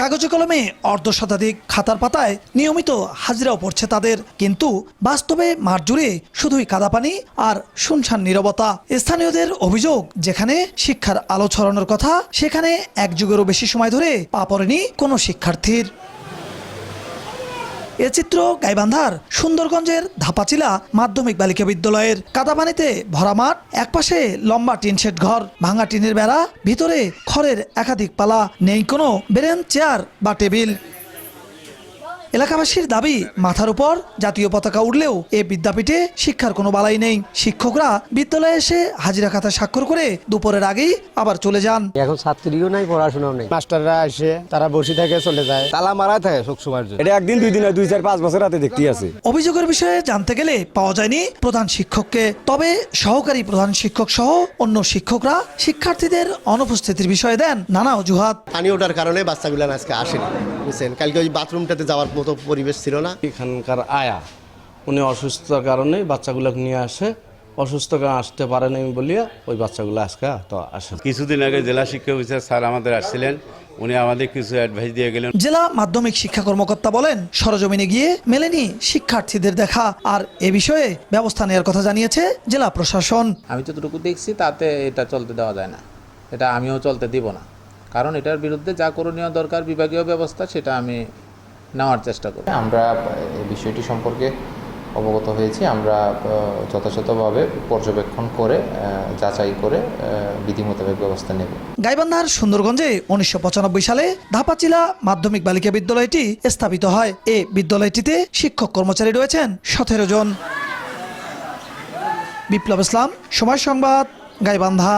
কাগজে কলমে অর্ধশতাধিক খাতার পাতায় নিয়মিত হাজিরাও পড়ছে তাদের, কিন্তু বাস্তবে মাঠ জুড়ে শুধুই কাদাপানি আর শুনশান নীরবতা। স্থানীয়দের অভিযোগ, যেখানে শিক্ষার আলো ছড়ানোর কথা সেখানে এক যুগেরও বেশি সময় ধরে পা পড়েনি কোনো শিক্ষার্থীর। এ চিত্র গাইবান্ধার সুন্দরগঞ্জের ধাপাচিলা মাধ্যমিক বালিকা বিদ্যালয়ের। কাদাপানিতে ভরা মাঠ, একপাশে লম্বা টিনশেড ঘর, ভাঙা টিনের বেড়া, ভিতরে খড়ের একাধিক পালা, নেই কোনো বেরেন, চেয়ার বা টেবিল। এলাকাবাসীর দাবি, মাথার উপর জাতীয় পতাকা উঠলেও এ বিদ্যাপীঠে শিক্ষার কোনো বালাই নেই। শিক্ষকরা বিদ্যালয়ে এসে হাজিরা খাতা স্বাক্ষর করে দুপুরের আগেই আবার চলে যান। এখন ছাত্রীও নাই, পড়াশোনাও নেই। মাস্টাররা এসে তারা বসে থাকে, চলে যায়, তালা মারা থাকে সব সময়। এটা একদিন দুই দিন, 2, 4, 5 বছর রাতে দেখতে আছে। অভিযোগের বিষয়ে জানতে গেলে পাওয়া যায়নি প্রধান শিক্ষককে। তবে সহকারী প্রধান শিক্ষক সহ অন্য শিক্ষকরা শিক্ষার্থীদের অনুপস্থিতির বিষয়ে দেন নানা অজুহাত। পানি ওঠার কারণে বাচ্চাগুলো আজকে আসেনি, বুঝছেন। কালকে ওই বাথরুমটাতে যাওয়ার মতো পরিবেশ ছিল না। এখানকার আয়া উনি অসুস্থতার কারণে বাচ্চাগুলোকে নিয়ে আসে, অসুস্থ কারণে আসতে পারেনি বলিয়া ওই বাচ্চাগুলো আজকে তো আসে। কিছুদিন আগে জেলা শিক্ষা অফিসার স্যার আমাদের আসছিলেন, উনি আমাদের কিছু অ্যাডভাইস দিয়ে গেলেন। জেলা মাধ্যমিক শিক্ষা কর্মকর্তা বলেন, সরজমিনে গিয়ে মেলেনি শিক্ষার্থীদের দেখা, আর এ বিষয়ে ব্যবস্থা নেওয়ার কথা জানিয়েছে জেলা প্রশাসন। আমি যতটুকু দেখছি তাতে এটা চলতে দেওয়া যায় না, এটা আমিও চলতে দিব না, কারণ এটার বিরুদ্ধে যা করণীয় দরকার বিভাগীয় ব্যবস্থা সেটা আমি নেওয়ার চেষ্টা করব। আমরা এই বিষয়টি সম্পর্কে অবগত হয়েছি, আমরা যথাযথভাবে পর্যবেক্ষণ করে যাচাই করে বিধি মোতাবেক ব্যবস্থা নেব। গাইবান্ধার সুন্দরগঞ্জে 1995 সালে ধাপাচিলা মাধ্যমিক বালিকা বিদ্যালয়টি স্থাপিত হয়। এ বিদ্যালয়টিতে শিক্ষক কর্মচারী রয়েছেন 17 জন। বিপ্লব ইসলাম, সময় সংবাদ, গাইবান্ধা।